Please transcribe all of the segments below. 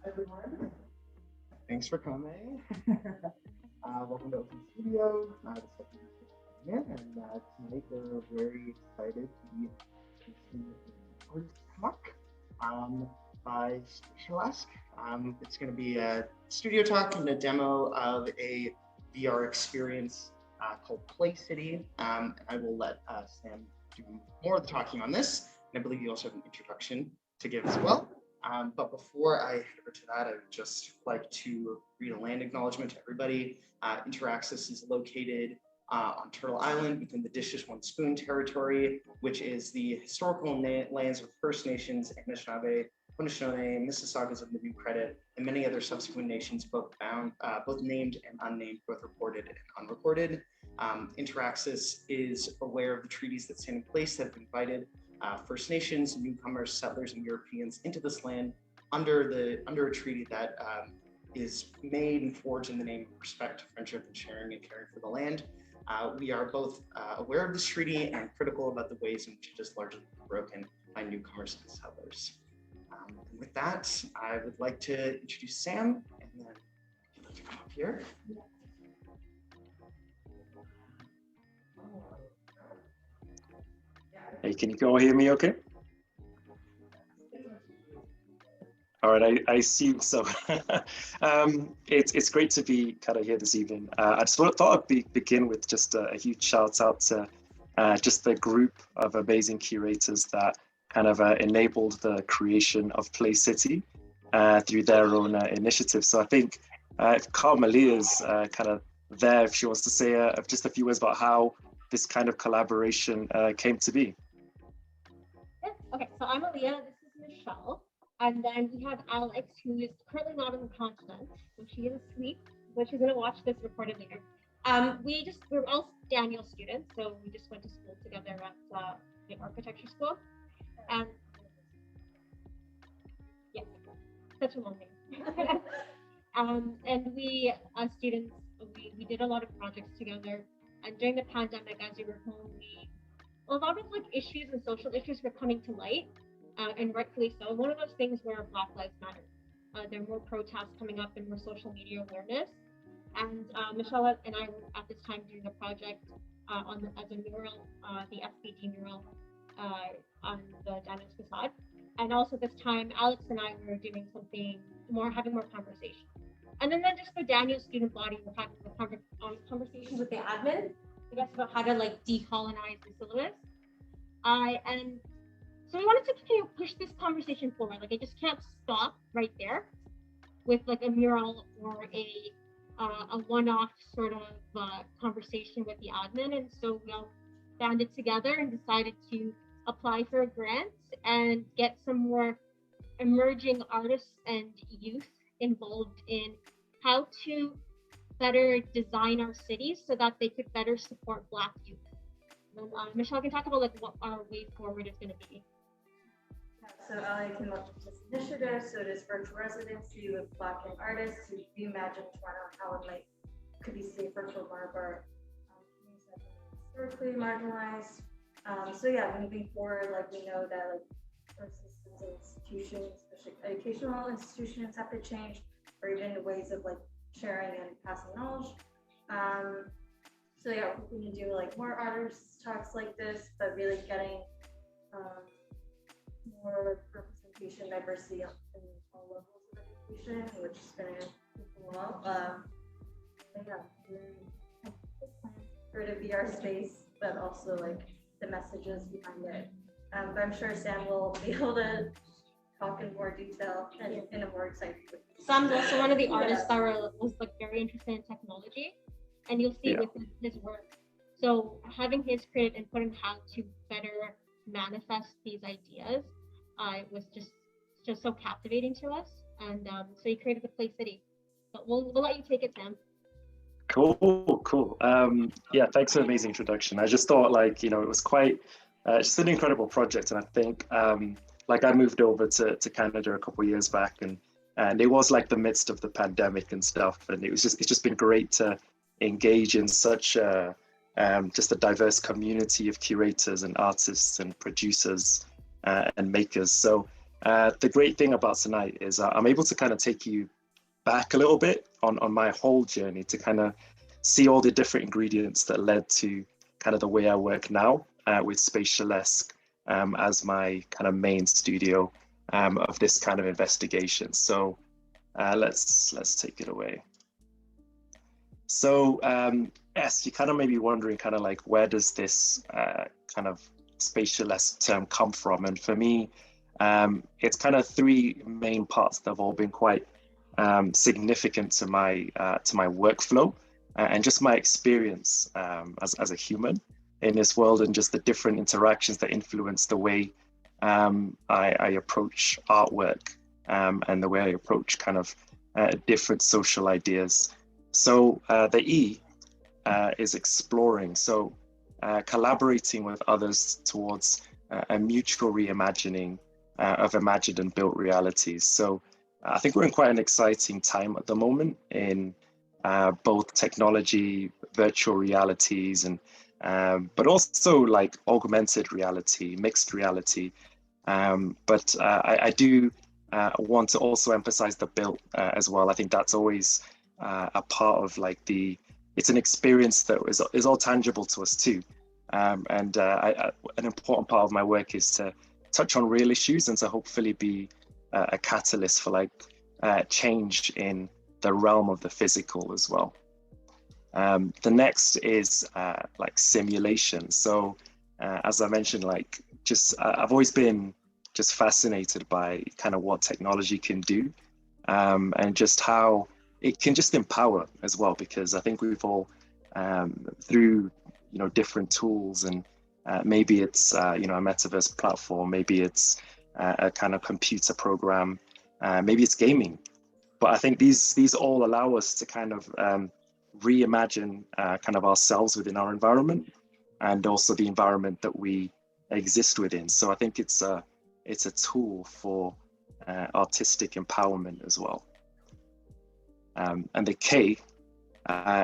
Everyone. Thanks for coming. Welcome to Open Studio. This is Ian, and tonight we're very excited to be hosting an artist talk by Spatial-esk. It's going to be a studio talk and a demo of a VR experience called Play City. I will let Sam do more of the talking on this, and I believe you also have an introduction to give as well. But before I head over to that, I would just like to read a land acknowledgement to everybody. Interaxis is located on Turtle Island within the Dishes One Spoon territory, which is the historical lands of First Nations, Anishinaabe, Haudenosaunee, Mississaugas of the New Credit, and many other subsequent nations, both named and unnamed, both reported and unrecorded. Interaxis is aware of the treaties that stand in place that have invited First Nations, newcomers, settlers, and Europeans into this land under a treaty that is made and forged in the name of respect, friendship, and sharing and caring for the land. We are both aware of this treaty and critical about the ways in which it is largely broken by newcomers and settlers. And with that, I would like to introduce Sam, and then you'd like to come up here. Hey, can you all hear me okay? All right, I assume so. It's great to be kind of here this evening. I just thought I'd begin with just a huge shout out to just the group of amazing curators that kind of enabled the creation of Play City through their own initiative. So I think if Carmelia is kind of there, if she wants to say just a few words about how this kind of collaboration came to be. Okay, so I'm Aaliyah, this is Michelle, and then we have Alex, who is currently not on the continent, so she is asleep, but she's gonna watch this recorded later. We're all Daniel students, so we just went to school together at the architecture school. Yeah, such a long name. And we, as students, we did a lot of projects together, and during the pandemic, as we were home, a lot of issues and social issues were coming to light, and rightfully so. One of those things were Black Lives Matter. There are more protests coming up and more social media awareness. And Michelle and I were at this time doing a project as a mural, the SBD mural on the Daniel's facade. And also this time, Alex and I were doing something more, having more conversation. And then just for Daniel's student body, we're having conversations with the admin, I guess, about how to decolonize the syllabus. And so we wanted to push this conversation forward. I just can't stop right there with a mural or a one-off sort of conversation with the admin. And so we all banded together and decided to apply for a grant and get some more emerging artists and youth involved in how to better design our cities so that they could better support Black youth. And, Michelle can talk about what our way forward is going to be. So I came up with this initiative. So it is virtual residency with Black young artists who reimagine Toronto, how it could be safer for one of our communities that are historically marginalized. So yeah, moving forward, we know that our systems and institutions, especially educational institutions, have to change, or even ways of sharing and passing knowledge. So yeah, we're hoping to do more artist talks like this, but really getting more representation, diversity in all levels of education, which is going to do well. Yeah, for the VR space, but also the messages behind it. But I'm sure Sam will be able to talk in more detail and in a more exciting way. Sam's also one of the artists that was very interested in technology, and you'll see with his work. So having his credit and putting how to better manifest these ideas was just so captivating to us, and so he created the Play City. But we'll let you take it, Sam. Cool. Yeah, thanks for the amazing introduction. I just thought it was quite just an incredible project, and I think I moved over to Canada a couple of years back, and it was the midst of the pandemic and stuff, and it's just been great to engage in such just a diverse community of curators and artists and producers and makers. So The great thing about tonight is I'm able to kind of take you back a little bit on my whole journey to kind of see all the different ingredients that led to kind of the way I work now with Spatial-esk as my kind of main studio of this kind of investigation. So let's take it away. So yes, you kind of may be wondering kind of like, where does this kind of Spatial-esk term come from? And for me, it's kind of three main parts that have all been quite significant to my workflow and just my experience as a human in this world, and just the different interactions that influence the way I approach artwork and the way I approach kind of different social ideas. So the E is exploring. So collaborating with others towards a mutual reimagining of imagined and built realities. So I think we're in quite an exciting time at the moment in both technology, virtual realities, and but also like augmented reality, mixed reality. But I do want to also emphasize the built as well. I think that's always a part of like it's an experience that is all tangible to us too. And an important part of my work is to touch on real issues and to hopefully be a catalyst for like change in the realm of the physical as well. The next is like simulation. So as I mentioned, like I've always been just fascinated by kind of what technology can do and just how it can just empower as well, because I think we've all through different tools, and maybe it's a metaverse platform, maybe it's a kind of computer program, maybe it's gaming, but I think these all allow us to kind of reimagine kind of ourselves within our environment and also the environment that we exist within. So I think it's a tool for artistic empowerment as well. And the K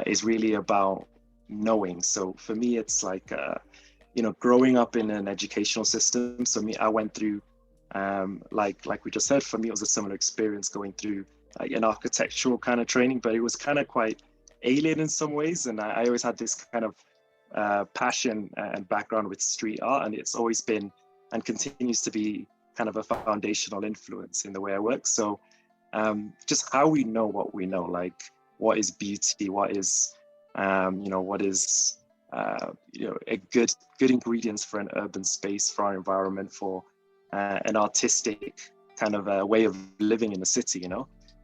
is really about knowing. So for me, it's like growing up in an educational system. So I went through like we just said, for me it was a similar experience going through an architectural kind of training, but it was kind of quite alien in some ways. And I always had this kind of passion and background with street art, and it's always been and continues to be kind of a foundational influence in the way I work. So just how we know what we know, like what is beauty, what is what is a good ingredients for an urban space, for our environment, for an artistic kind of way of living in the city,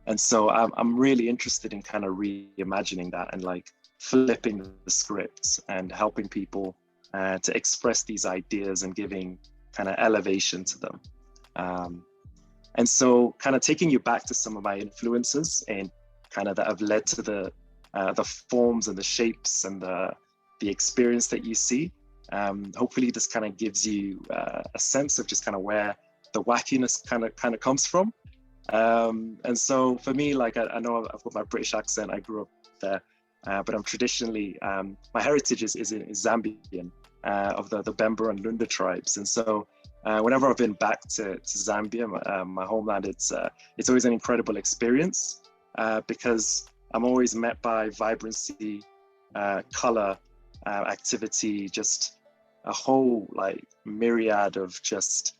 And so I'm really interested in kind of reimagining that and like flipping the scripts and helping people to express these ideas and giving kind of elevation to them. And so kind of taking you back to some of my influences and kind of that have led to the forms and the shapes and the experience that you see. Hopefully this kind of gives you a sense of just kind of where the wackiness kind of comes from. And so for me, like I know I've got my British accent, I grew up there, but I'm traditionally, my heritage is Zambian, of the Bemba and Lunda tribes. And so whenever I've been back to Zambia, my homeland, it's always an incredible experience because I'm always met by vibrancy, color, activity, just a whole like myriad of just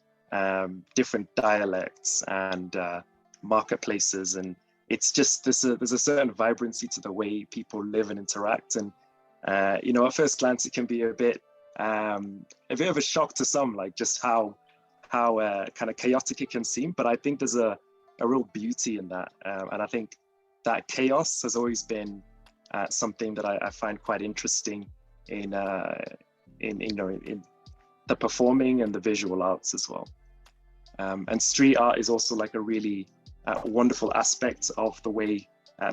different dialects and marketplaces, and it's just there's a certain vibrancy to the way people live and interact. And at first glance it can be a bit of a shock to some, like just how kind of chaotic it can seem, but I think there's a real beauty in that, and I think that chaos has always been something that I find quite interesting in the performing and the visual arts as well. And street art is also like a really wonderful aspect of the way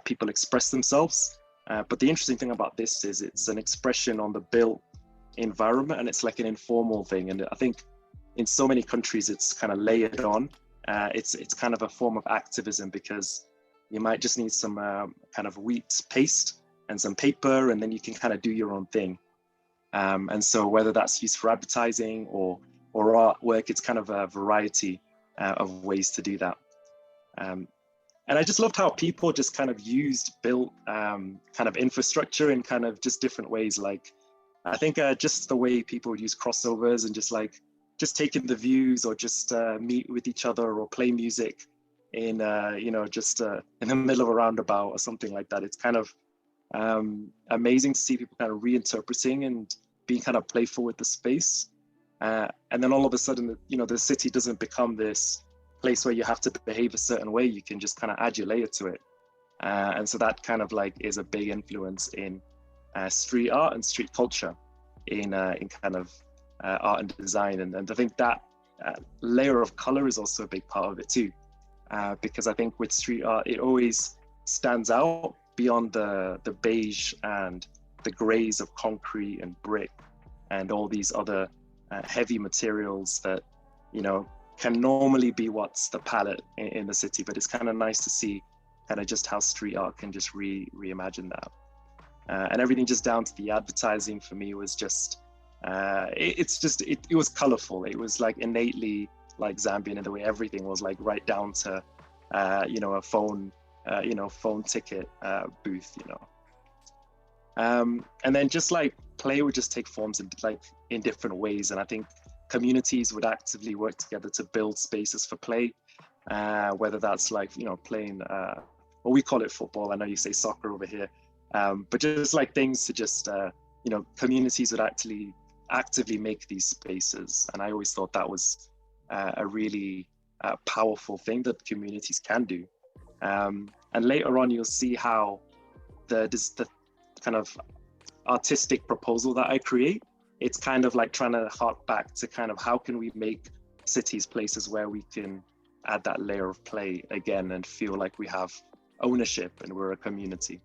people express themselves. But the interesting thing about this is it's an expression on the built environment, and it's like an informal thing. And I think in so many countries it's kind of layered on. It's kind of a form of activism, because you might just need some kind of wheat paste and some paper, and then you can kind of do your own thing. And so whether that's used for advertising or artwork, it's kind of a variety of ways to do that. And I just loved how people just kind of built kind of infrastructure in kind of just different ways. Like, I think just the way people use crossovers and just taking the views, or just meet with each other or play music in, just in the middle of a roundabout or something like that. It's kind of amazing to see people kind of reinterpreting and being kind of playful with the space. And then all of a sudden, the city doesn't become this place where you have to behave a certain way. You can just kind of add your layer to it. And so that kind of like is a big influence in street art and street culture in kind of art and design. And I think that layer of color is also a big part of it too. Because I think with street art, it always stands out beyond the beige and the grays of concrete and brick and all these other heavy materials that, can normally be what's the palette in the city. But it's kind of nice to see kind of just how street art can just reimagine that. And everything just down to the advertising for me was just, it was colorful. It was like innately like Zambian in the way everything was, like right down to, a phone ticket booth, and then just like play would just take forms in different ways. And I think communities would actively work together to build spaces for play, whether that's like, playing, well, we call it football. I know you say soccer over here, but just like things to just, communities would actively make these spaces. And I always thought that was a really powerful thing that communities can do. And later on, you'll see how the kind of artistic proposal that I create, it's kind of like trying to hark back to kind of how can we make cities places where we can add that layer of play again and feel like we have ownership and we're a community.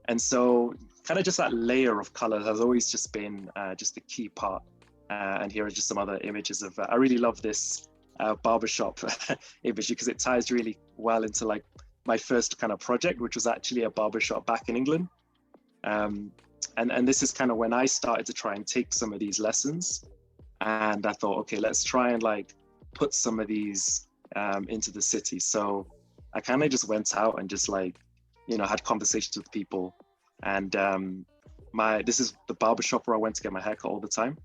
And so kind of just that layer of color has always just been just the key part. And here are just some other images of, I really love this barbershop image because it ties really well into like my first kind of project, which was actually a barbershop back in England. And this is kind of when I started to try and take some of these lessons. And I thought, okay, let's try and like put some of these into the city. So I kind of just went out and just like, had conversations with people. And this is the barbershop where I went to get my haircut all the time.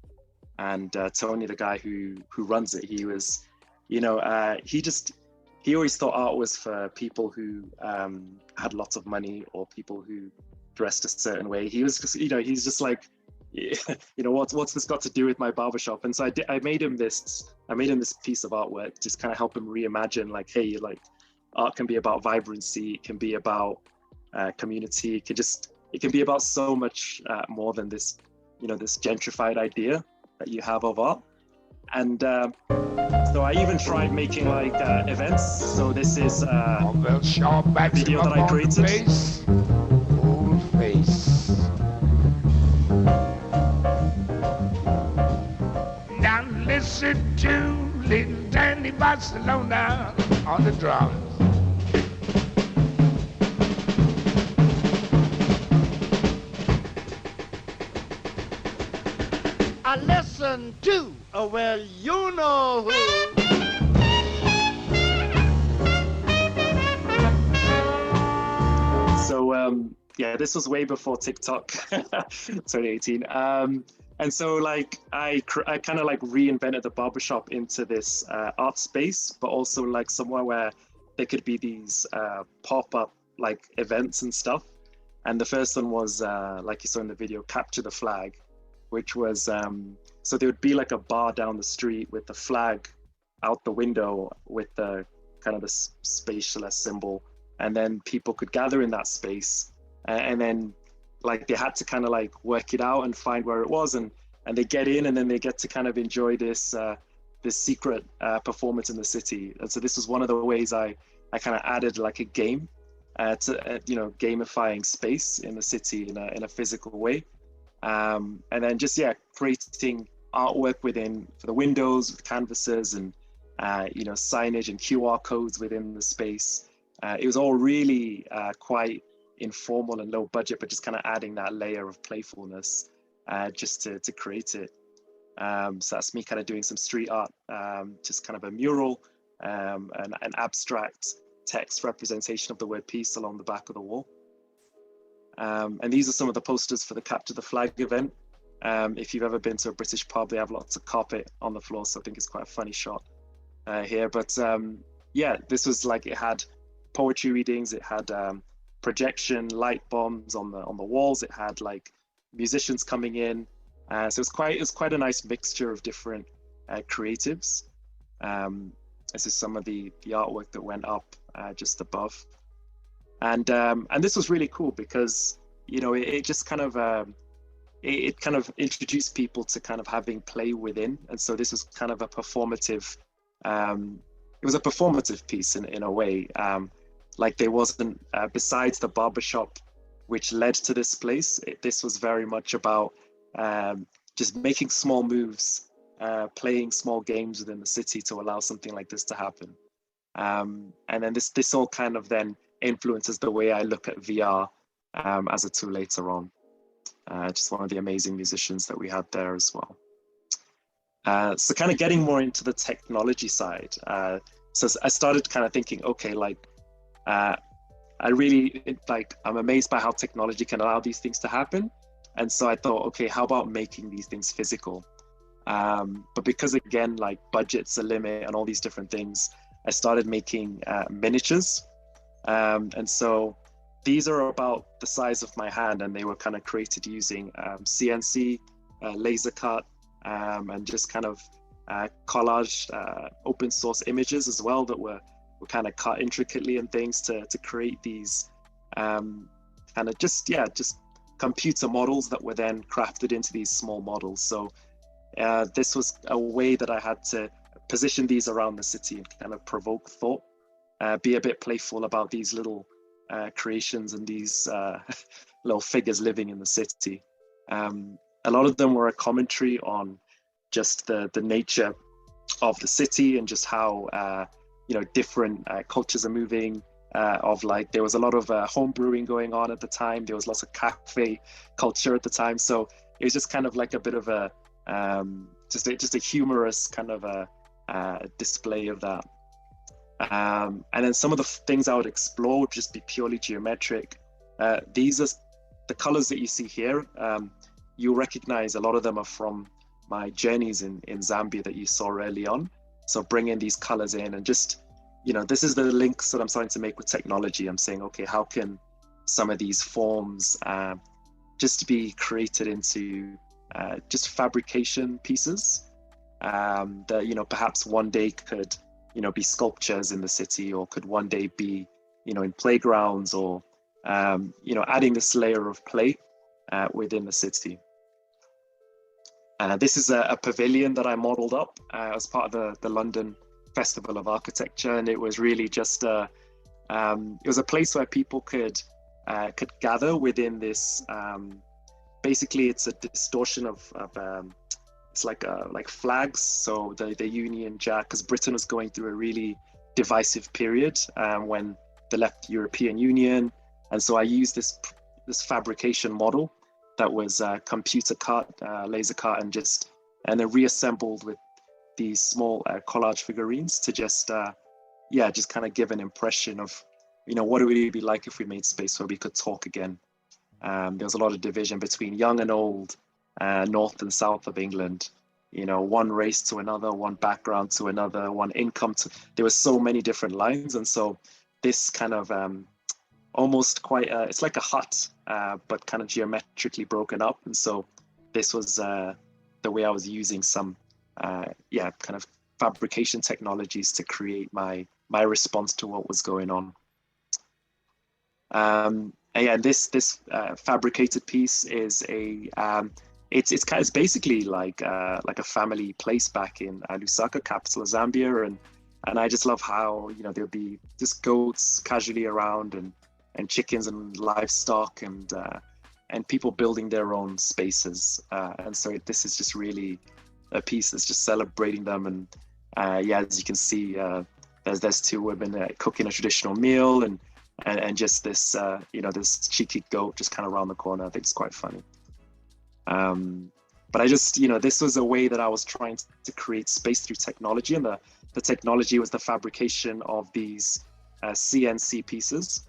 And Tony, the guy who runs it, he was, he always thought art was for people who had lots of money or people who dressed a certain way. He was just, he's just like, what's this got to do with my barbershop? And so I made him this piece of artwork, just kind of help him reimagine like, hey, like art can be about vibrancy, it can be about community, it can be about so much more than this, this gentrified idea that you have of art. And so I even tried making like events. So this is a video that I created. Now listen to little Danny Barcelona on the drums. I listen to, well, you know who. So yeah, this was way before TikTok, 2018. And so like I kind of like reinvented the barbershop into this art space, but also like somewhere where there could be these pop-up like events and stuff. And the first one was like you saw in the video, Capture the Flag, which was so there would be like a bar down the street with the flag out the window with the kind of the Spatial-esk symbol, and then people could gather in that space, and then like they had to kind of like work it out and find where it was, and they get in, and then they get to kind of enjoy this this secret performance in the city. And so this was one of the ways I kind of added like a game to gamifying space in the city in a physical way, and then just creating artwork for the windows with canvases and signage and QR codes within the space. It was all really quite informal and low budget, but just kind of adding that layer of playfulness just to create it. So that's me kind of doing some street art, just kind of a mural, an abstract text representation of the word peace along the back of the wall. And these are some of the posters for the Capture the Flag event. If you've ever been to a British pub, they have lots of carpet on the floor, so I think it's quite a funny shot here. But yeah, this was like, it had poetry readings, it had projection light bombs on the walls, it had like musicians coming in. So it was quite a nice mixture of different creatives. This is some of the artwork that went up just above. And this was really cool because, you know, it just kind of it kind of introduced people to kind of having play within. And so this was kind of a performative, it was a performative piece in a way. Like there wasn't, besides the barbershop, which led to this place, this was very much about just making small moves, playing small games within the city to allow something like this to happen. And then this all kind of then influences the way I look at VR as a tool later on. Just one of the amazing musicians that we had there as well. So kind of getting more into the technology side. So I started kind of thinking, okay, like, I'm amazed by how technology can allow these things to happen. And so I thought, okay, how about making these things physical? But because again, like budget's a limit and all these different things, I started making miniatures. And so these are about the size of my hand, and they were kind of created using CNC, laser cut, and just kind of collage open source images as well that were kind of cut intricately and things to create these kind of just computer models that were then crafted into these small models. So this was a way that I had to position these around the city and kind of provoke thought, be a bit playful about these little creations and these little figures living in the city. A lot of them were a commentary on just the nature of the city and just how different cultures are moving. There was a lot of home brewing going on at the time. There was lots of cafe culture at the time. So it was just kind of like a bit of a just a humorous kind of a display of that. And then some of the things I would explore would just be purely geometric. These are the colors that you see here. You'll recognize a lot of them are from my journeys in Zambia that you saw early on. So bringing these colors in and just, this is the links that I'm starting to make with technology. I'm saying, okay, how can some of these forms just be created into just fabrication pieces that, perhaps one day could, be sculptures in the city, or could one day be, in playgrounds, or, adding this layer of play within the city. This is a pavilion that I modeled up as part of the London Festival of Architecture, and it was really just it was a place where people could gather within this. Basically, it's a distortion of it's like flags. So the Union Jack, because Britain was going through a really divisive period when they left the European Union, and so I used this fabrication model that was computer cut, laser cut, and then reassembled with these small collage figurines to just kind of give an impression of, what it would be like if we made space where we could talk again. There was a lot of division between young and old, north and south of England, one race to another, one background to another, one income to, there were so many different lines. And so this kind of almost quite, it's like a hut, but kind of geometrically broken up. And so this was the way I was using some, kind of fabrication technologies to create my response to what was going on. And yeah, this fabricated piece is it's basically like a family place back in Lusaka, capital of Zambia, and I just love how there'll be just goats casually around and chickens and livestock and people building their own spaces, and so this is just really a piece that's just celebrating them. And as you can see, there's two women cooking a traditional meal and just this this cheeky goat just kind of around the corner. I think it's quite funny. But I just, this was a way that I was trying to create space through technology. And the technology was the fabrication of these CNC pieces.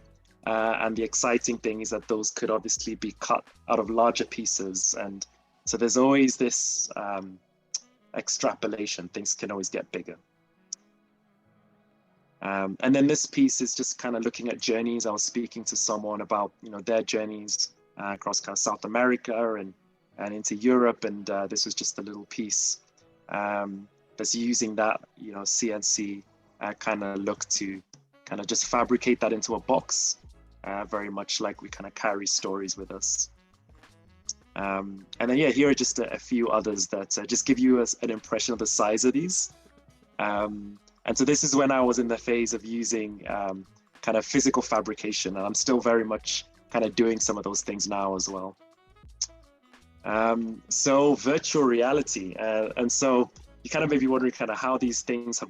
And the exciting thing is that those could obviously be cut out of larger pieces. And so there's always this extrapolation. Things can always get bigger. And then this piece is just kind of looking at journeys. I was speaking to someone about, their journeys across kind of South America and into Europe. And this was just a little piece that's using that, CNC kind of look to kind of just fabricate that into a box, very much like we kind of carry stories with us. And then, yeah, here are just a few others that just give you an impression of the size of these. And so this is when I was in the phase of using kind of physical fabrication, and I'm still very much kind of doing some of those things now as well. So virtual reality, and so you kind of may be wondering kind of how these things have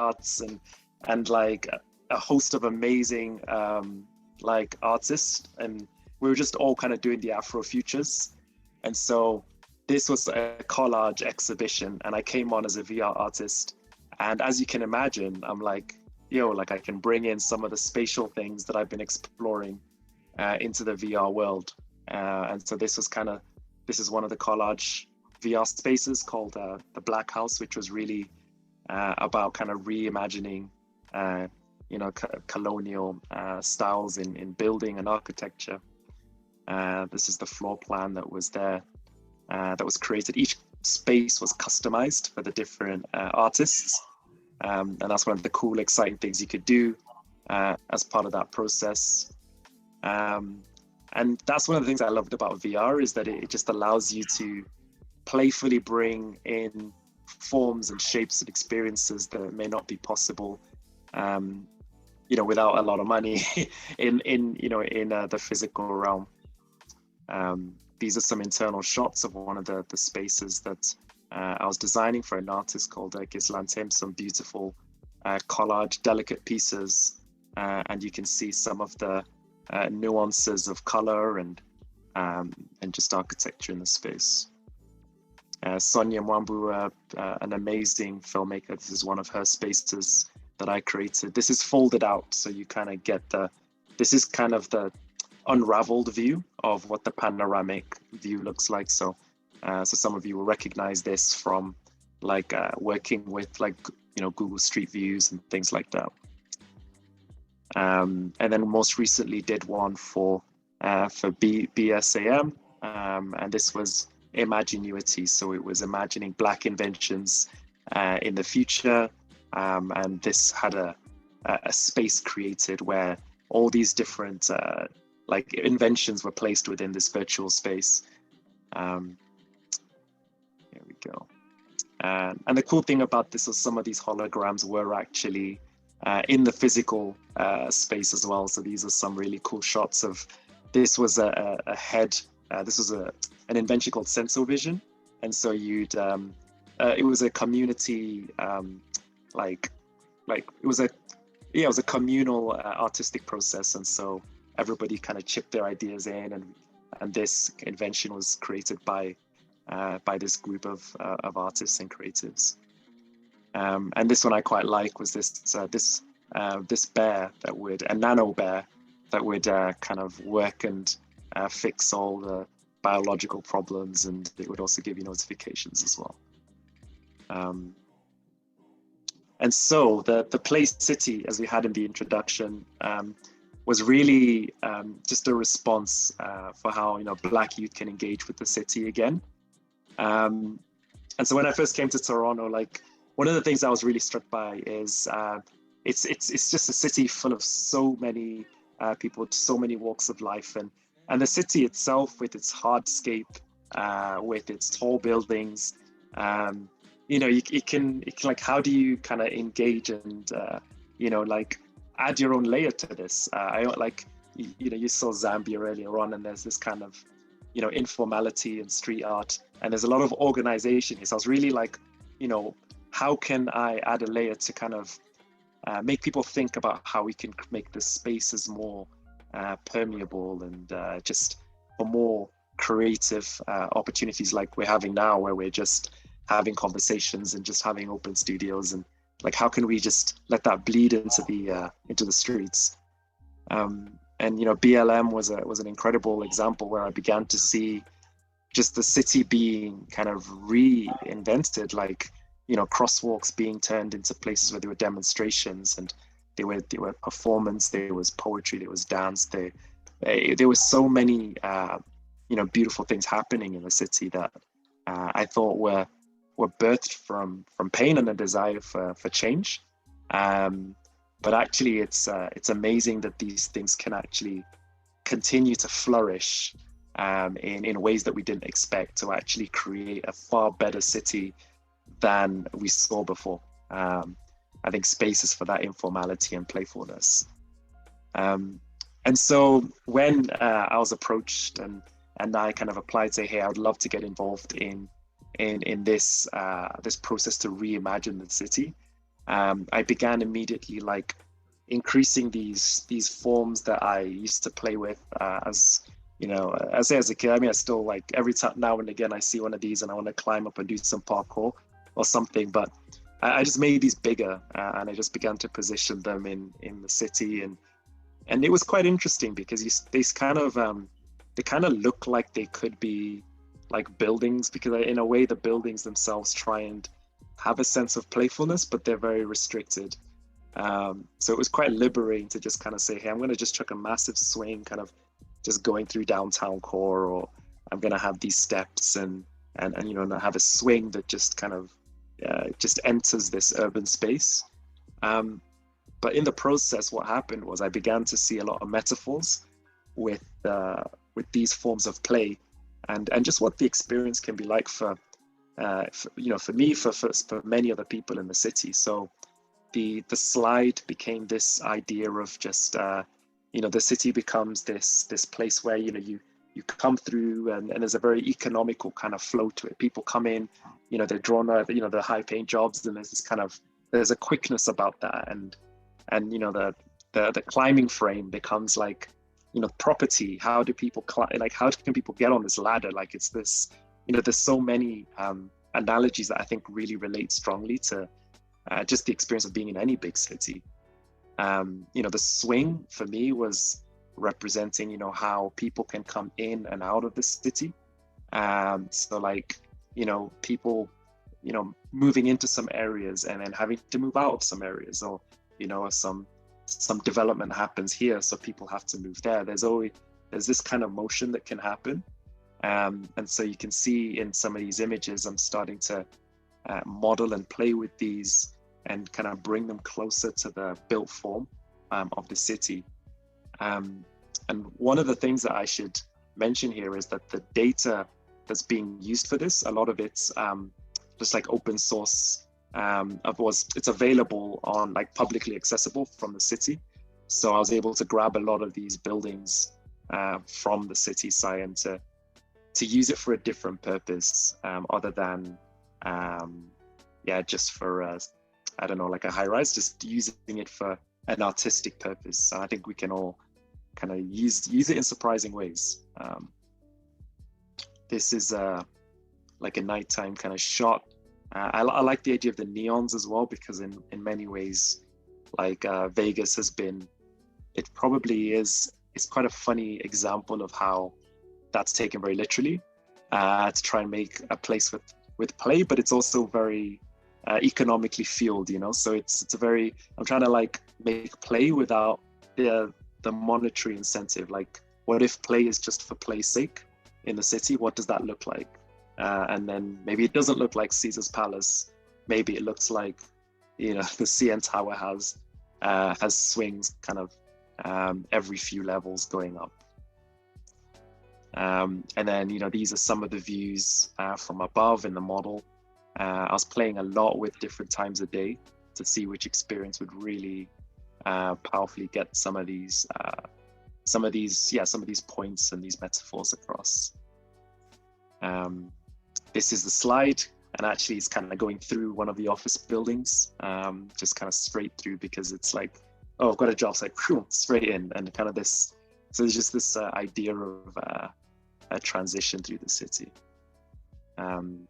arts and like a host of amazing like artists, and we were just all kind of doing the Afrofutures. And so this was a collage exhibition, and I came on as a VR artist. And as you can imagine, I'm like, like I can bring in some of the spatial things that I've been exploring into the VR world. And so this is one of the collage VR spaces called the Black House, which was really about kind of reimagining, colonial styles in building and architecture. This is the floor plan that was there, that was created. Each space was customized for the different artists. And that's one of the cool, exciting things you could do as part of that process. And that's one of the things I loved about VR, is that it just allows you to playfully bring in forms and shapes and experiences that may not be possible, without a lot of money in the physical realm. These are some internal shots of one of the spaces that I was designing for an artist called Gislantem, some beautiful collage, delicate pieces, and you can see some of the nuances of color and just architecture in the space. Sonia Mwambu, an amazing filmmaker. This is one of her spaces that I created. This is folded out, so you kind of get this is kind of the unraveled view of what the panoramic view looks like. So some of you will recognize this from like working with Google Street Views and things like that. And then most recently did one for BSAM, and this was Imaginuity. So it was imagining Black inventions in the future, and this had a space created where all these different inventions were placed within this virtual space. Here we go. And the cool thing about this was some of these holograms were actually in the physical space as well. So these are some really cool shots of, this was a head, this was an invention called Sensor Vision. And so you'd, it was a community, it was a communal artistic process. And so everybody kind of chipped their ideas in, and this invention was created by this group of artists and creatives. And this one I quite like was this bear that would, a nano bear that would kind of work and fix all the biological problems, and it would also give you notifications as well. And so the Play City, as we had in the introduction, was really just a response for how Black youth can engage with the city again. And so when I first came to Toronto, one of the things I was really struck by is it's just a city full of so many people, so many walks of life, and the city itself with its hardscape, with its tall buildings, it can how do you kind of engage and add your own layer to this? you saw Zambia earlier on, and there's this kind of, informality and street art, and there's a lot of organization here. So I was really like, how can I add a layer to kind of make people think about how we can make the spaces more permeable and just for more creative opportunities like we're having now, where we're just having conversations and just having open studios, and like how can we just let that bleed into the streets. And BLM was an incredible example where I began to see just the city being kind of reinvented, like crosswalks being turned into places where there were demonstrations, and there were performance, there was poetry, there was dance, there was so many beautiful things happening in the city that I thought were birthed from pain and a desire for change. But actually, it's amazing that these things can actually continue to flourish in ways that we didn't expect, to actually create a far better city than we saw before. I think spaces for that informality and playfulness. And so when I was approached and I kind of applied, say, hey, I would love to get involved in this process to reimagine the city. I began immediately like increasing these forms that I used to play with as a kid. I mean, I still, like, every time now and again I see one of these and I want to climb up and do some parkour or something, but I just made these bigger and I just began to position them in the city, and it was quite interesting because they kind of look like they could be like buildings, because in a way the buildings themselves try and have a sense of playfulness, but they're very restricted. So it was quite liberating to just kind of say, hey, I'm going to just chuck a massive swing kind of just going through downtown core, or I'm going to have these steps and have a swing that just kind of just enters this urban space. But in the process, what happened was I began to see a lot of metaphors with these forms of play, and just what the experience can be like for me, for many other people in the city. So the slide became this idea of just the city becomes this place where you come through, and there's a very economical kind of flow to it. People come in, they're drawn to the high paying jobs, and there's a quickness about that, and the climbing frame becomes like property. How do people how can people get on this ladder? Like, it's this, there's so many analogies that I think really relate strongly to just the experience of being in any big city. The swing for me was representing how people can come in and out of the city. So like people moving into some areas and then having to move out of some areas, or some development happens here, so people have to move there. There's this kind of motion that can happen. And so you can see in some of these images, I'm starting to model and play with these and kind of bring them closer to the built form of the city. And one of the things that I should mention here is that the data that's being used for this, a lot of it's just like open source. It's available on like publicly accessible from the city. So I was able to grab a lot of these buildings from the city science to use it for a different purpose, other than just for I don't know, like a high rise, just using it for an artistic purpose. So I think we can all kind of use it in surprising ways. This is like a nighttime kind of shot. I like the idea of the neons as well, because in many ways, like Vegas has been, it probably is, it's quite a funny example of how that's taken very literally to try and make a place with play, but it's also very economically fueled, so it's a very, I'm trying to like make play without the monetary incentive. Like, what if play is just for play's sake in the city? What does that look like? And then maybe it doesn't look like Caesar's Palace. Maybe it looks like, the CN Tower has swings kind of every few levels going up. And then, these are some of the views from above in the model. I was playing a lot with different times of day to see which experience would really powerfully get some of these some of these points and these metaphors across. This is the slide, and actually it's kind of going through one of the office buildings, just kind of straight through, because it's like, oh, I've got a job, so like straight in, and kind of this. So there's just this idea of a transition through the city. And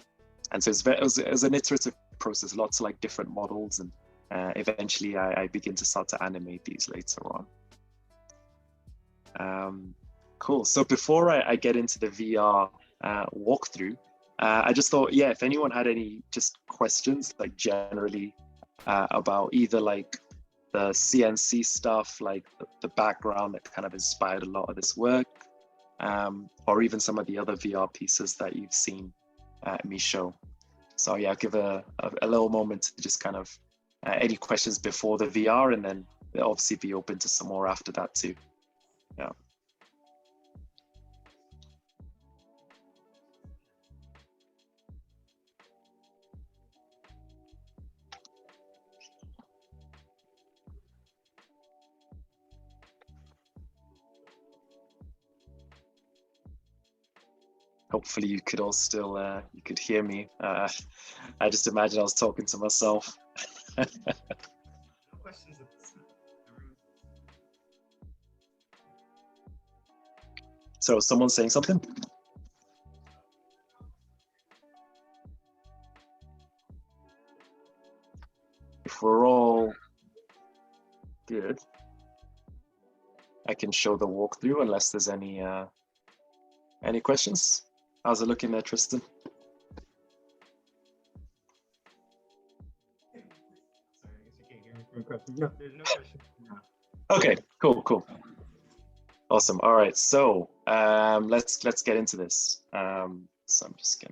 so it was an iterative process, lots of like different models, and eventually I begin to start to animate these later on. Cool. So before I get into the VR walkthrough, I just thought, yeah, if anyone had any just questions, like generally about either like the CNC stuff, like the background that kind of inspired a lot of this work, or even some of the other VR pieces that you've seen me show. So yeah, I'll give a little moment to just kind of any questions before the VR, and then they'll obviously be open to some more after that too. Yeah. Hopefully you could all still, you could hear me. I just imagine I was talking to myself. No questions at this time. So someone's saying something? If we're all good, I can show the walkthrough unless there's any questions. How's it looking there, Tristan? Sorry, I guess you can't hear me from questions. No, there's no questions. Okay, cool. Awesome. All right, so let's get into this. So I'm just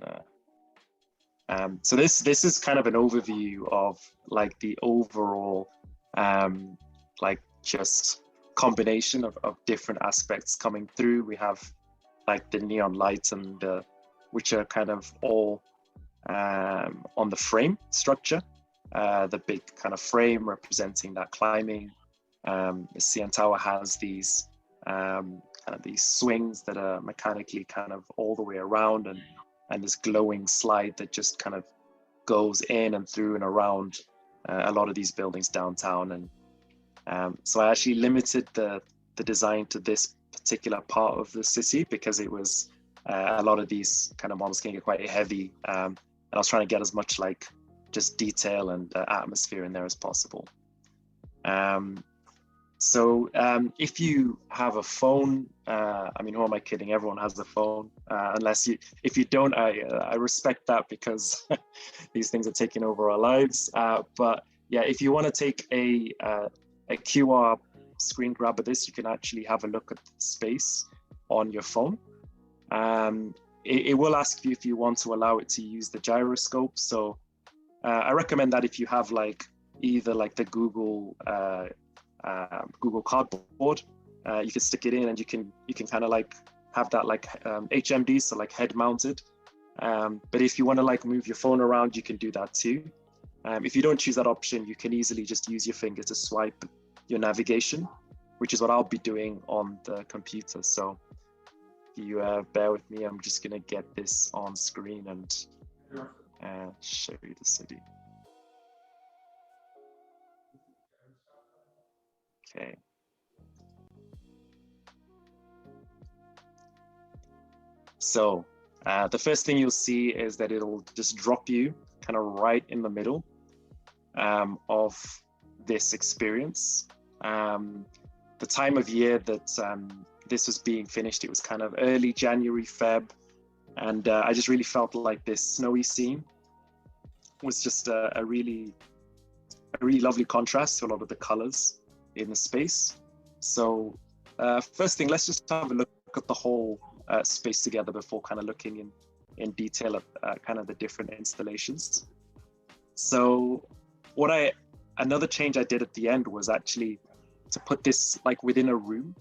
gonna. So this is kind of an overview of like the overall like just combination of different aspects coming through. We have like the neon lights, and which are kind of all on the frame structure. The big kind of frame representing that climbing. The CN Tower has these kind of these swings that are mechanically kind of all the way around, and this glowing slide that just kind of goes in and through and around a lot of these buildings downtown. And so I actually limited the design to this particular part of the city because it was a lot of these kind of models can get quite heavy, and I was trying to get as much like just detail and atmosphere in there as possible. So if you have a phone, I mean, who am I kidding? Everyone has a phone, if you don't, I respect that, because these things are taking over our lives. But yeah, if you want to take a QR screen grab of this, you can actually have a look at the space on your phone. It will ask you if you want to allow it to use the gyroscope. So I recommend that if you have like either like the Google Cardboard, you can stick it in, and you can kind of like have that like HMD, so like head mounted. But if you want to like move your phone around, you can do that too. If you don't choose that option, you can easily just use your finger to swipe your navigation, which is what I'll be doing on the computer. So if you bear with me, I'm just gonna get this on screen and show you the city. Okay. So the first thing you'll see is that it'll just drop you kind of right in the middle of this experience. The time of year that this was being finished, it was kind of early January, Feb, and I just really felt like this snowy scene was just a really lovely contrast to a lot of the colors in the space. So first thing, let's just have a look at the whole space together before kind of looking in detail at kind of the different installations. So another change I did at the end was actually to put this like within a room.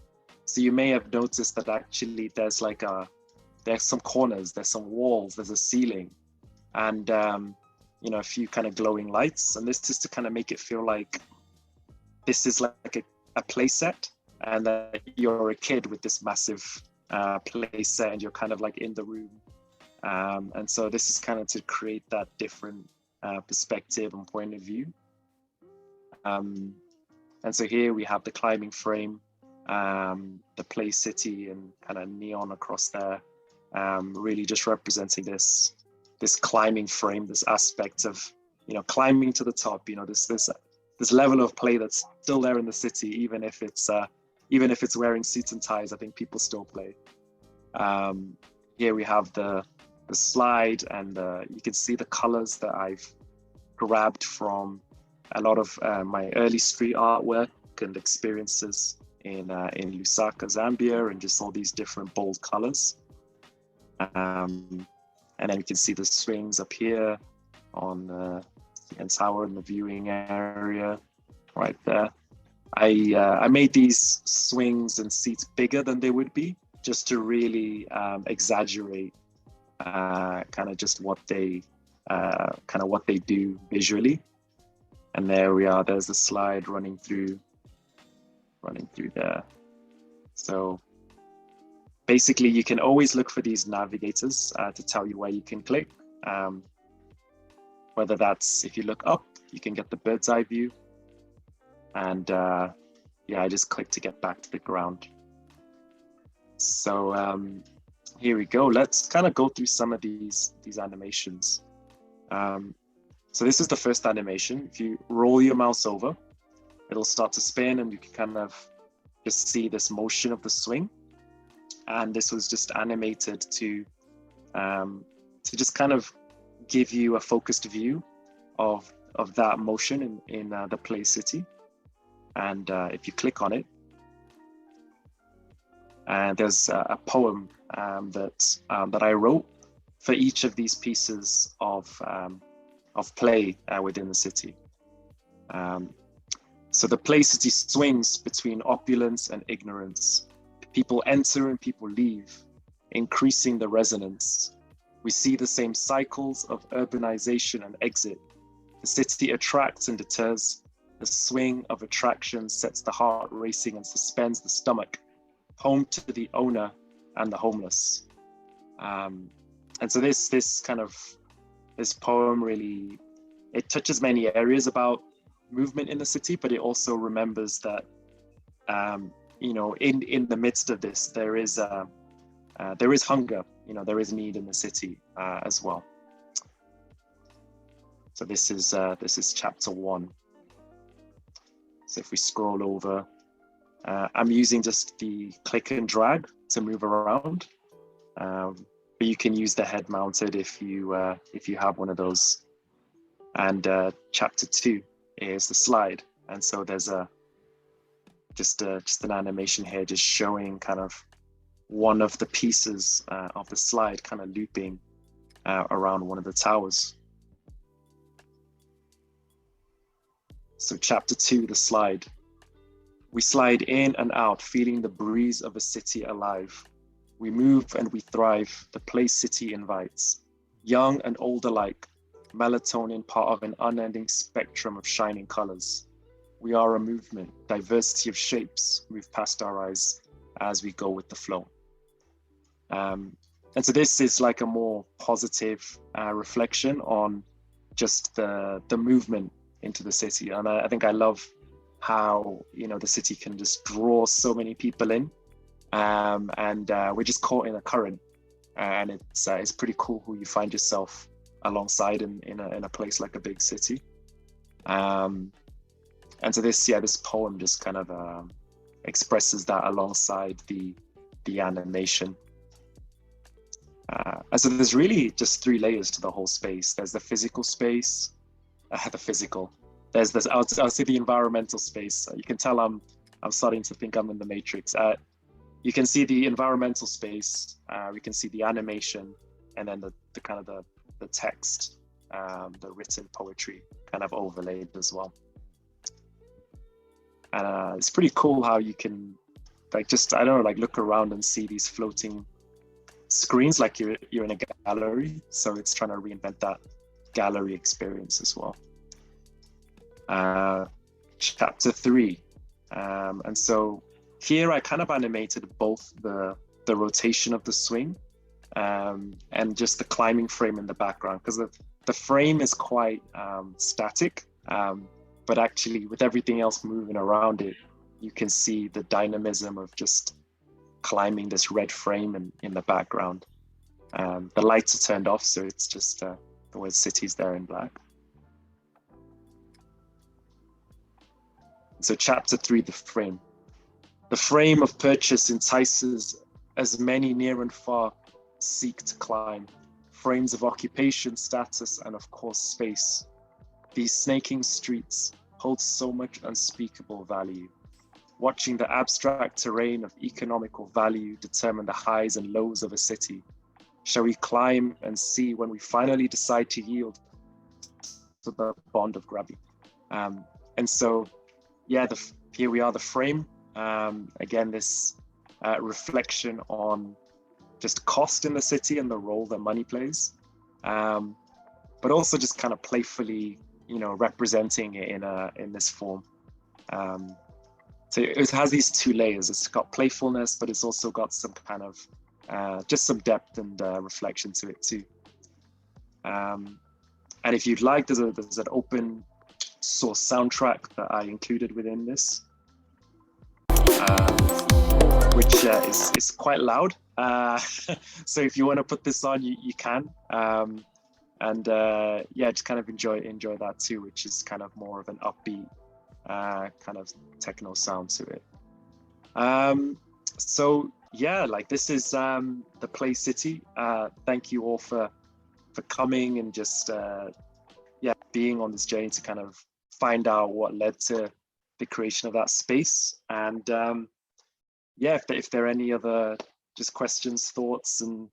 So you may have noticed that actually there's some corners, there's some walls, there's a ceiling, and you know, a few kind of glowing lights. And this is to kind of make it feel like this is like a play set. and that you're a kid with this massive play set, and you're kind of like in the room. And so this is kind of to create that different perspective and point of view. And so here we have the climbing frame, the play city, and kind of neon across there, really just representing this climbing frame, this aspect of, you know, climbing to the top, you know, this level of play that's still there in the city, even if it's wearing suits and ties. I think people still play. Here we have the slide, and you can see the colors that I've grabbed from a lot of my early street artwork and experiences in Lusaka, Zambia, and just all these different bold colors. And then you can see the swings up here on the tower in the viewing area right there. I made these swings and seats bigger than they would be, just to really exaggerate kind of just what they do visually. And there we are, there's the slide running through there. So basically you can always look for these navigators to tell you where you can click. Whether that's, if you look up, you can get the bird's eye view. And yeah, I just click to get back to the ground. So here we go. Let's kind of go through some of these animations. So this is the first animation. If you roll your mouse over, it'll start to spin, and you can kind of just see this motion of the swing. And this was just animated to just kind of give you a focused view of that motion in the play city. And if you click on it, and there's a poem that I wrote for each of these pieces of play within the city. So the play city swings between opulence and ignorance. People enter and people leave, increasing the resonance. We see the same cycles of urbanization and exit. The city attracts and deters. The swing of attraction sets the heart racing and suspends the stomach, home to the owner and the homeless. And so this poem really, it touches many areas about movement in the city, but it also remembers that, you know, in the midst of this, there is hunger, you know, there is need in the city as well. So this is chapter 1. So if we scroll over, I'm using just the click and drag to move around, but you can use the head mounted if you have one of those. And chapter 2 is the slide, and so there's just an animation here, just showing kind of one of the pieces of the slide kind of looping around one of the towers. So chapter 2, the slide. We slide in and out, feeling the breeze of a city alive. We move and we thrive, the play city invites. Young and old alike, melatonin part of an unending spectrum of shining colors. We are a movement, diversity of shapes move past our eyes as we go with the flow. And so this is like a more positive reflection on just the movement into the city. And I think I love how, you know, the city can just draw so many people in, and we're just caught in a current, and it's pretty cool who you find yourself alongside in a place like a big city. And so this poem just kind of expresses that alongside the animation. And so there's really just 3 layers to the whole space. There's the physical space, There's this, I'll say the environmental space. You can tell I'm starting to think I'm in the Matrix. You can see the environmental space. We can see the animation, and then the kind of the text, the written poetry kind of overlaid as well. And it's pretty cool how you can look around and see these floating screens like you're in a gallery. So it's trying to reinvent that gallery experience as well. Chapter 3, and so here I kind of animated both the rotation of the swing and just the climbing frame in the background, because the frame is quite static, but actually with everything else moving around it, you can see the dynamism of just climbing this red frame in the background. The lights are turned off, so it's just the word city's there in black. So chapter 3, the frame. The frame of purchase entices as many near and far seek to climb. Frames of occupation, status, and of course space. These snaking streets hold so much unspeakable value. Watching the abstract terrain of economical value determine the highs and lows of a city. Shall we climb and see when we finally decide to yield to the bond of gravity? And so, yeah, here we are, the frame. Again, this reflection on just cost in the city and the role that money plays, but also just kind of playfully, representing it in this form. So it has these two layers. It's got playfulness, but it's also got some kind of just some depth and reflection to it too. And if you'd like, there's an open source soundtrack that I included within this, which is quite loud. So if you want to put this on, you can. And just kind of enjoy that too, which is kind of more of an upbeat kind of techno sound to it. So yeah, like this is the Play City. Thank you all for coming and just being on this journey to kind of find out what led to the creation of that space. And if there are any other just questions, thoughts, and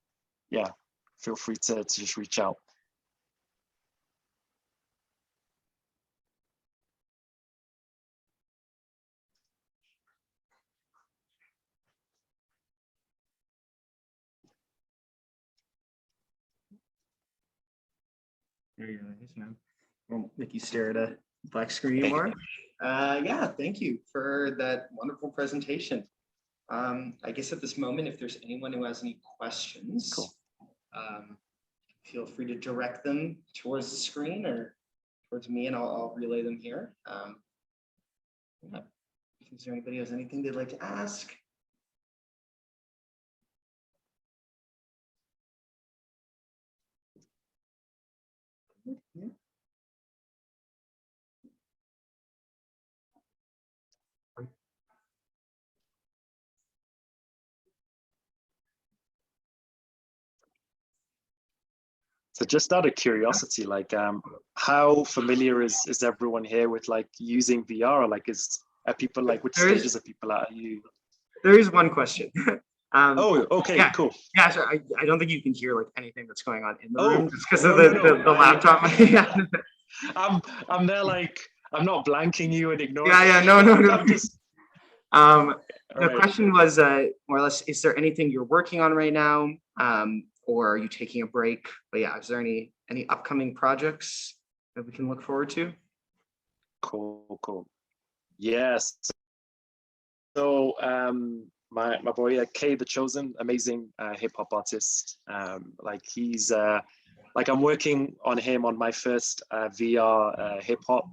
feel free to just reach out. Very nice, man. Won't make you stare at a black screen anymore. Thank you for that wonderful presentation. I guess at this moment, if there's anyone who has any questions, cool. Feel free to direct them towards the screen or towards me, and I'll relay them here. Is there anybody who has anything they'd like to ask? Yeah. So just out of curiosity, like how familiar is everyone here with like using VR? Like are people like, which stages of people are you? There is one question. Okay, yeah, cool. Yeah, so I don't think you can hear like anything that's going on in the room just because of the laptop. I'm there like, I'm not blanking you and ignoring. No. I'm just. The question was more or less, is there anything you're working on right now? Or are you taking a break? But yeah, is there any upcoming projects that we can look forward to? Cool. Yes. So my boy Kay the Chosen, amazing hip hop artist. Like he's like I'm working on him on my first VR hip hop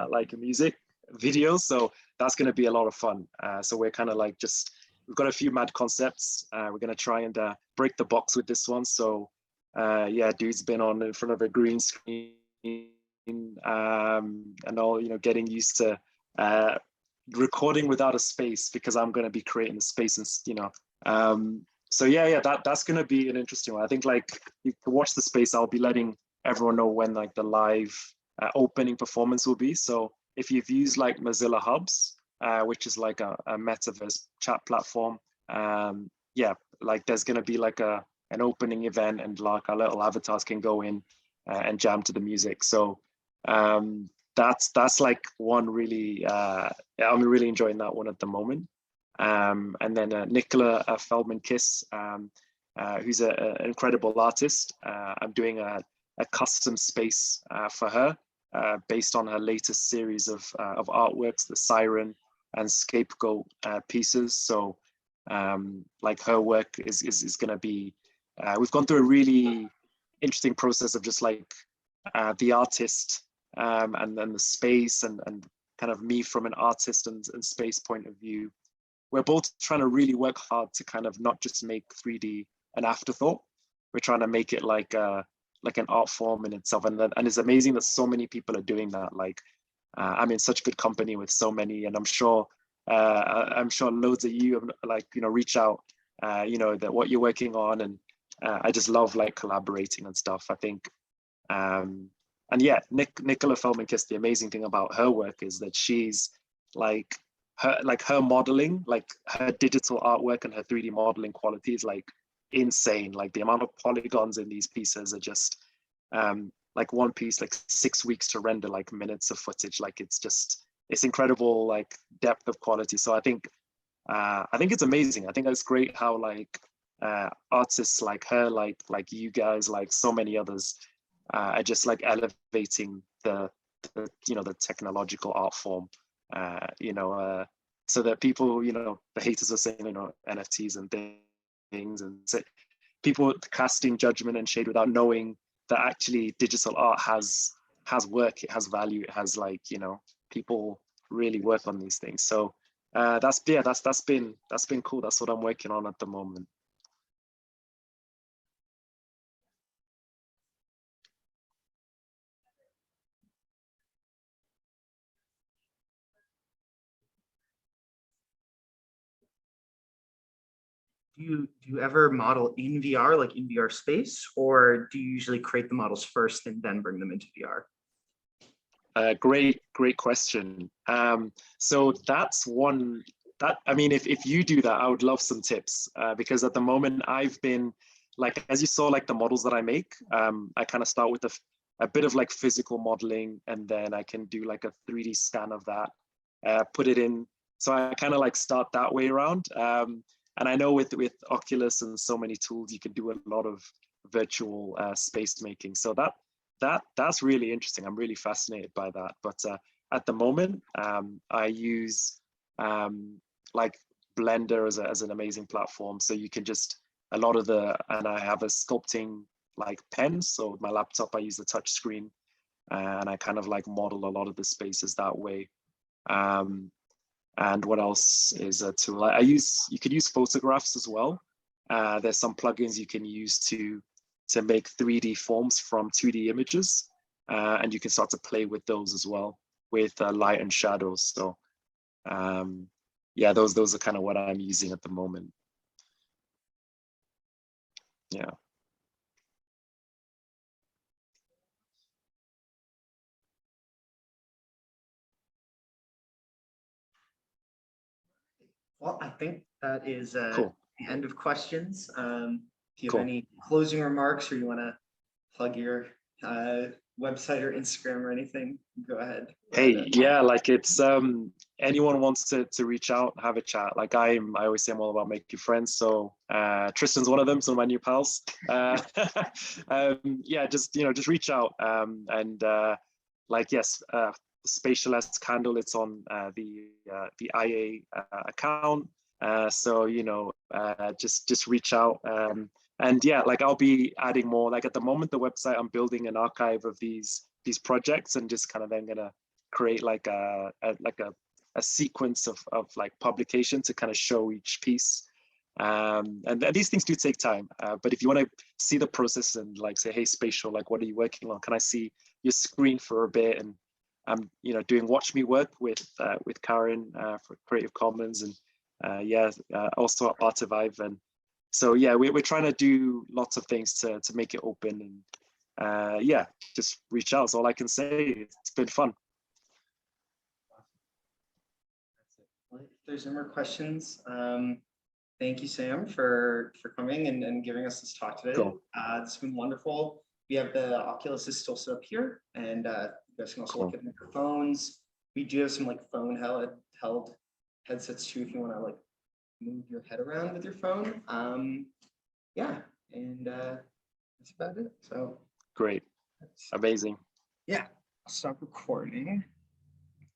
like music video. So that's going to be a lot of fun. So we're kind of like we've got a few mad concepts. We're going to try and break the box with this one. So dude's been on in front of a green screen and all, getting used to recording without a space, because I'm going to be creating the space and that's going to be an interesting one. I think like you can watch the space. I'll be letting everyone know when like the live opening performance will be. So if you've used like Mozilla Hubs, which is like a metaverse chat platform, like there's going to be like an opening event, and like our little avatars can go in and jam to the music. So that's like one really, I'm really enjoying that one at the moment. And then Nicola Feldman-Kiss, who's an incredible artist. I'm doing a custom space for her based on her latest series of artworks, the Siren and scapegoat pieces. So like her work is going to be, we've gone through a really interesting process of just like the artist and then the space and kind of me from an artist and space point of view. We're both trying to really work hard to kind of not just make 3D an afterthought. We're trying to make it like an art form in itself. And it's amazing that so many people are doing that. Like I'm in such good company with so many, and I'm sure loads of you have, like, you know, reach out, you know, that what you're working on. And I just love like collaborating and stuff. I think, and yeah, Nicola Feldman-Kiss, the amazing thing about her work is that she's like, her modeling, like her digital artwork and her 3D modeling quality is like insane. Like the amount of polygons in these pieces are just like one piece, like 6 weeks to render like minutes of footage. Like it's incredible, like depth of quality. So I think it's amazing. I think it's great how like artists like her, like you guys, like so many others are just like elevating the you know, the technological art form. You know, so that people, you know, the haters are saying, you know, NFTs and things, and so people casting judgment and shade without knowing that actually digital art has work, it has value, it has, like, you know, people really work on these things. So that's been cool. That's what I'm working on at the moment. Do you ever model in VR, like in VR space, or do you usually create the models first and then bring them into VR? Great question. So that's one that, I mean, if you do that, I would love some tips, because at the moment I've been, like, as you saw, like the models that I make, I kind of start with a bit of like physical modeling, and then I can do like a 3D scan of that, put it in. So I kind of like start that way around. And I know with Oculus and so many tools, you can do a lot of virtual space making. So that's really interesting. I'm really fascinated by that. But at the moment, I use like Blender as an amazing platform. So you can just, and I have a sculpting like pen. So with my laptop, I use the touch screen, and I kind of like model a lot of the spaces that way. And what else is a tool? You could use photographs as well. There's some plugins you can use to make 3D forms from 2D images. And you can start to play with those as well, with light and shadows. So yeah, those are kind of what I'm using at the moment. Yeah. Well, I think that is Cool. the end of questions. Do you Cool. have any closing remarks, or you want to plug your website or Instagram or anything? Go ahead. Hey, yeah, like it's anyone wants to reach out, have a chat. Like I always say I'm all about making friends. So Tristan's one of them, some of my new pals. Yeah, just reach out. And like, yes, Spatial-esk handle, it's on the IA account. So just reach out. And yeah, like I'll be adding more. Like at the moment, the website, I'm building an archive of these projects, and just kind of then gonna create like a sequence of like publication to kind of show each piece. And these things do take time, but if you want to see the process and like say, hey, Spatial, like what are you working on? Can I see your screen for a bit? And I'm doing Watch Me work with Karen for Creative Commons, and also Artivive. And so yeah, we're trying to do lots of things to make it open. And yeah, just reach out is all I can say. It's been fun. Well, if there's no more questions, thank you, Sam, for coming and giving us this talk today. Cool. It's been wonderful. We have the Oculus is still set up here, and you guys can also look at microphones. We do have some like phone held headsets too, if you want to like move your head around with your phone. Yeah, and that's about it. So great, amazing. yeah, I'll stop recording.